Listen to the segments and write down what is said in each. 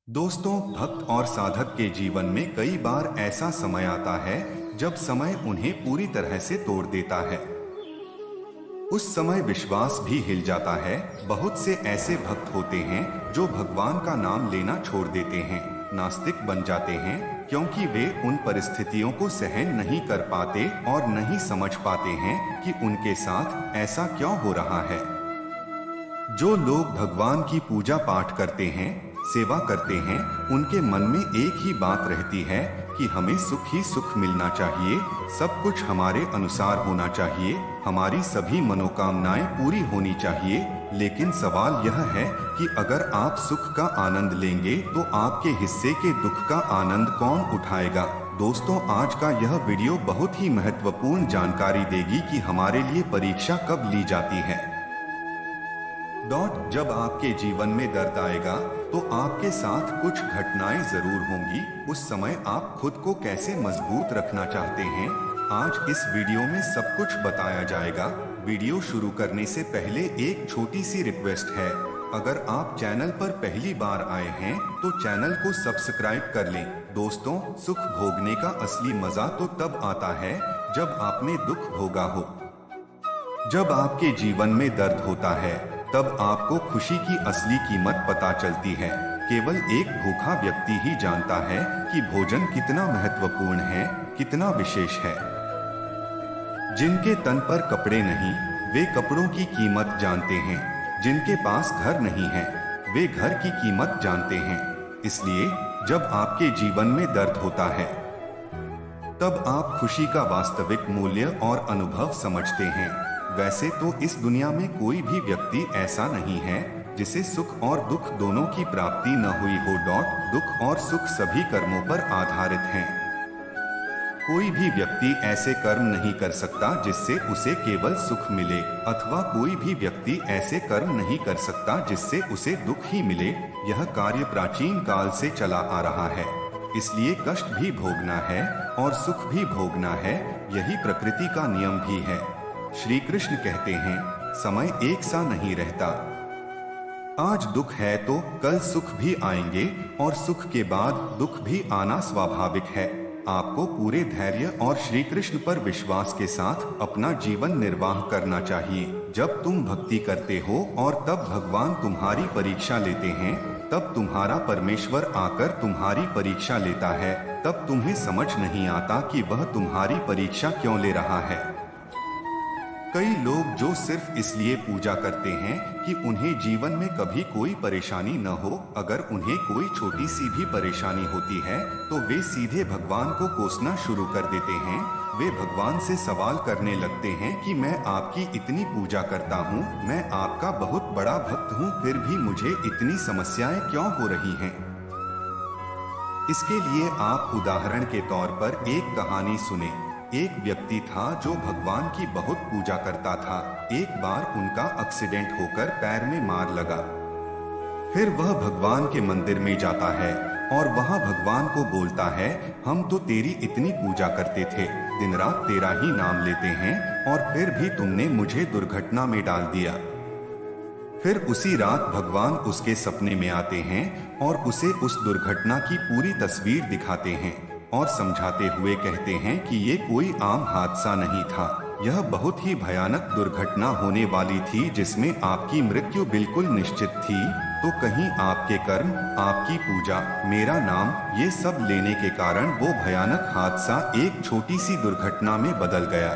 दोस्तों, भक्त और साधक के जीवन में कई बार ऐसा समय आता है जब समय उन्हें पूरी तरह से तोड़ देता है। उस समय विश्वास भी हिल जाता है। बहुत से ऐसे भक्त होते हैं जो भगवान का नाम लेना छोड़ देते हैं, नास्तिक बन जाते हैं, क्योंकि वे उन परिस्थितियों को सहन नहीं कर पाते और नहीं समझ पाते हैं कि उनके साथ ऐसा क्यों हो रहा है। जो लोग भगवान की पूजा पाठ करते हैं, सेवा करते हैं, उनके मन में एक ही बात रहती है कि हमें सुख ही सुख मिलना चाहिए, सब कुछ हमारे अनुसार होना चाहिए, हमारी सभी मनोकामनाएं पूरी होनी चाहिए। लेकिन सवाल यह है कि अगर आप सुख का आनंद लेंगे तो आपके हिस्से के दुख का आनंद कौन उठाएगा। दोस्तों, आज का यह वीडियो बहुत ही महत्वपूर्ण जानकारी देगी कि हमारे लिए परीक्षा कब ली जाती है। जब आपके जीवन में दर्द आएगा तो आपके साथ कुछ घटनाएं जरूर होंगी। उस समय आप खुद को कैसे मजबूत रखना चाहते हैं, आज इस वीडियो में सब कुछ बताया जाएगा। वीडियो शुरू करने से पहले एक छोटी सी रिक्वेस्ट है, अगर आप चैनल पर पहली बार आए हैं तो चैनल को सब्सक्राइब कर लें। दोस्तों, सुख भोगने का असली मजा तो तब आता है जब आपने दुख भोगा हो। जब आपके जीवन में दर्द होता है तब आपको खुशी की असली कीमत पता चलती है। केवल एक भूखा व्यक्ति ही जानता है कि भोजन कितना महत्वपूर्ण है, कितना विशेष है। जिनके तन पर कपड़े नहीं, वे कपड़ों की कीमत जानते हैं। जिनके पास घर नहीं है, वे घर की कीमत जानते हैं। इसलिए जब आपके जीवन में दर्द होता है तब आप खुशी का वास्तविक मूल्य और अनुभव समझते हैं। वैसे तो इस दुनिया में कोई भी व्यक्ति ऐसा नहीं है जिसे सुख और दुख दोनों की प्राप्ति न हुई हो। दुख और सुख सभी कर्मों पर आधारित हैं। कोई भी व्यक्ति ऐसे कर्म नहीं कर सकता जिससे उसे केवल सुख मिले, अथवा कोई भी व्यक्ति ऐसे कर्म नहीं कर सकता जिससे उसे दुख ही मिले। यह कार्य प्राचीन काल से चला आ रहा है। इसलिए कष्ट भी भोगना है और सुख भी भोगना है, यही प्रकृति का नियम भी है। श्री कृष्ण कहते हैं, समय एक सा नहीं रहता। आज दुख है तो कल सुख भी आएंगे और सुख के बाद दुख भी आना स्वाभाविक है। आपको पूरे धैर्य और श्री कृष्ण पर विश्वास के साथ अपना जीवन निर्वाह करना चाहिए। जब तुम भक्ति करते हो और तब भगवान तुम्हारी परीक्षा लेते हैं, तब तुम्हारा परमेश्वर आकर तुम्हारी परीक्षा लेता है, तब तुम्हें समझ नहीं आता कि वह तुम्हारी परीक्षा क्यों ले रहा है। कई लोग जो सिर्फ इसलिए पूजा करते हैं कि उन्हें जीवन में कभी कोई परेशानी न हो, अगर उन्हें कोई छोटी सी भी परेशानी होती है तो वे सीधे भगवान को कोसना शुरू कर देते हैं। वे भगवान से सवाल करने लगते हैं कि मैं आपकी इतनी पूजा करता हूँ, मैं आपका बहुत बड़ा भक्त हूँ, फिर भी मुझे इतनी समस्याएं क्यों हो रही हैं। इसके लिए आप उदाहरण के तौर पर एक कहानी सुने। एक व्यक्ति था जो भगवान की बहुत पूजा करता था। एक बार उनका एक्सीडेंट होकर पैर में मार लगा। फिर वह भगवान के मंदिर में जाता है और वहां भगवान को बोलता है, हम तो तेरी इतनी पूजा करते थे, दिन रात तेरा ही नाम लेते हैं, और फिर भी तुमने मुझे दुर्घटना में डाल दिया। फिर उसी रात भगवान उसके सपने में आते हैं और उसे उस दुर्घटना की पूरी तस्वीर दिखाते हैं और समझाते हुए कहते हैं कि ये कोई आम हादसा नहीं था, यह बहुत ही भयानक दुर्घटना होने वाली थी जिसमें आपकी मृत्यु बिल्कुल निश्चित थी। तो कहीं आपके कर्म, आपकी पूजा, मेरा नाम, ये सब लेने के कारण वो भयानक हादसा एक छोटी सी दुर्घटना में बदल गया।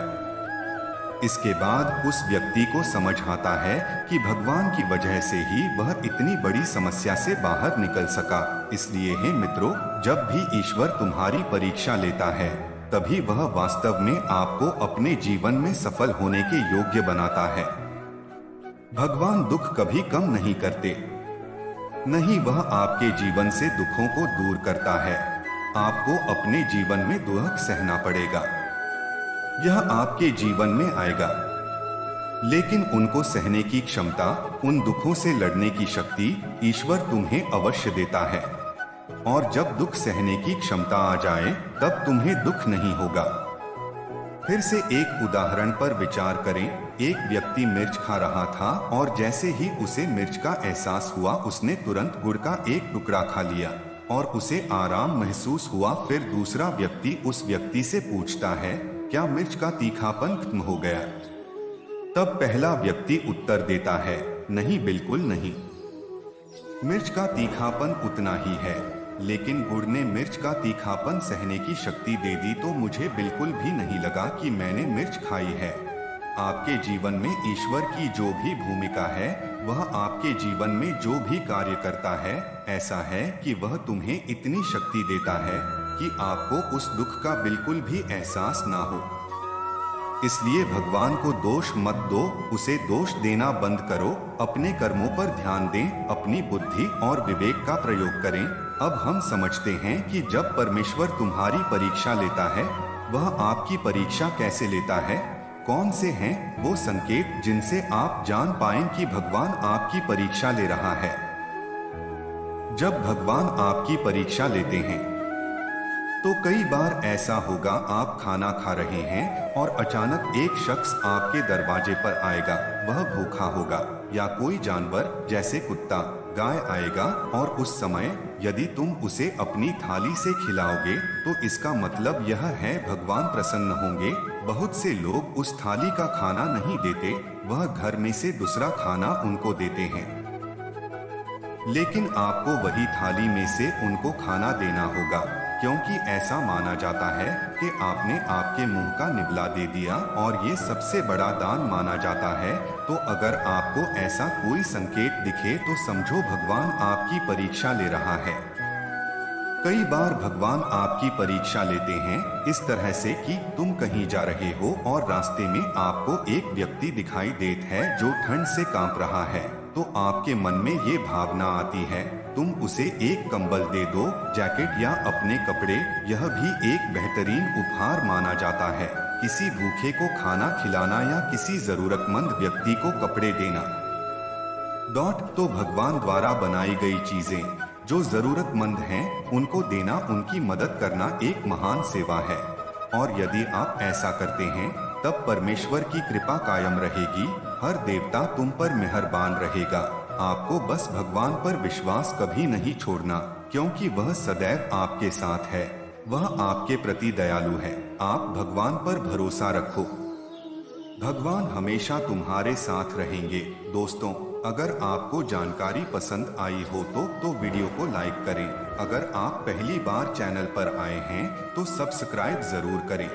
इसके बाद उस व्यक्ति को समझ आता है कि भगवान की वजह से ही वह इतनी बड़ी समस्या से बाहर निकल सका। इसलिए हे मित्रों, जब भी ईश्वर तुम्हारी परीक्षा लेता है तभी वह वास्तव में आपको अपने जीवन में सफल होने के योग्य बनाता है। भगवान दुख कभी कम नहीं करते, नहीं वह आपके जीवन से दुखों को दूर करता है। आपको अपने जीवन में दुख सहना पड़ेगा, यह आपके जीवन में आएगा, लेकिन उनको सहने की क्षमता, उन दुखों से लड़ने की शक्ति ईश्वर तुम्हें अवश्य देता है। और जब दुख सहने की क्षमता आ जाए तब तुम्हें दुख नहीं होगा। फिर से एक उदाहरण पर विचार करें। एक व्यक्ति मिर्च खा रहा था और जैसे ही उसे मिर्च का एहसास हुआ उसने तुरंत गुड़ का एक टुकड़ा खा लिया और उसे आराम महसूस हुआ। फिर दूसरा व्यक्ति उस व्यक्ति से पूछता है, क्या मिर्च का तीखापन खत्म हो गया? तब पहला व्यक्ति उत्तर देता है, नहीं, बिल्कुल नहीं। मिर्च का तीखापन उतना ही है, लेकिन गुड़ ने मिर्च का तीखापन सहने की शक्ति दे दी। तो मुझे बिल्कुल भी नहीं लगा कि मैंने मिर्च खाई है। आपके जीवन में ईश्वर की जो भी भूमिका है, वह आपके जीवन में जो भी कार्य करता है, ऐसा है कि वह तुम्हें इतनी शक्ति देता है कि आपको उस दुख का बिल्कुल भी एहसास ना हो। इसलिए भगवान को दोष मत दो, उसे दोष देना बंद करो, अपने कर्मों पर ध्यान दें, अपनी बुद्धि और विवेक का प्रयोग करें। अब हम समझते हैं कि जब परमेश्वर तुम्हारी परीक्षा लेता है, वह आपकी परीक्षा कैसे लेता है। कौन से हैं वो संकेत जिनसे आप जान पाएं कि भगवान आपकी परीक्षा ले रहा है? जब भगवान आपकी परीक्षा लेते हैं तो कई बार ऐसा होगा, आप खाना खा रहे हैं और अचानक एक शख्स आपके दरवाजे पर आएगा। वह भूखा होगा या कोई जानवर जैसे कुत्ता, गाय आएगा और उस समय यदि तुम उसे अपनी थाली से खिलाओगे तो इसका मतलब यह है भगवान प्रसन्न होंगे। बहुत से लोग उस थाली का खाना नहीं देते, वह घर में से दूसरा खाना उनको देते हैं, लेकिन आपको वही थाली में से उनको खाना देना होगा, क्योंकि ऐसा माना जाता है कि आपने आपके मुंह का निबला दे दिया और ये सबसे बड़ा दान माना जाता है। तो अगर आपको ऐसा कोई संकेत दिखे तो समझो भगवान आपकी परीक्षा ले रहा है। कई बार भगवान आपकी परीक्षा लेते हैं इस तरह से कि तुम कहीं जा रहे हो और रास्ते में आपको एक व्यक्ति दिखाई देता है जो ठंड से कांप रहा है। तो आपके मन में ये भावना आती है, तुम उसे एक कंबल दे दो, जैकेट या अपने कपड़े। यह भी एक बेहतरीन उपहार माना जाता है। किसी भूखे को खाना खिलाना या किसी जरूरतमंद व्यक्ति को कपड़े देना। तो भगवान द्वारा बनाई गई चीजें जो जरूरतमंद हैं, उनको देना, उनकी मदद करना एक महान सेवा है। और यदि आप ऐसा करते हैं तब परमेश्वर की कृपा कायम रहेगी। हर देवता तुम पर मेहरबान रहेगा। आपको बस भगवान पर विश्वास कभी नहीं छोड़ना, क्योंकि वह सदैव आपके साथ है। वह आपके प्रति दयालु है। आप भगवान पर भरोसा रखो, भगवान हमेशा तुम्हारे साथ रहेंगे। दोस्तों, अगर आपको जानकारी पसंद आई हो तो वीडियो को लाइक करें। अगर आप पहली बार चैनल पर आए हैं तो सब्सक्राइब जरूर करें।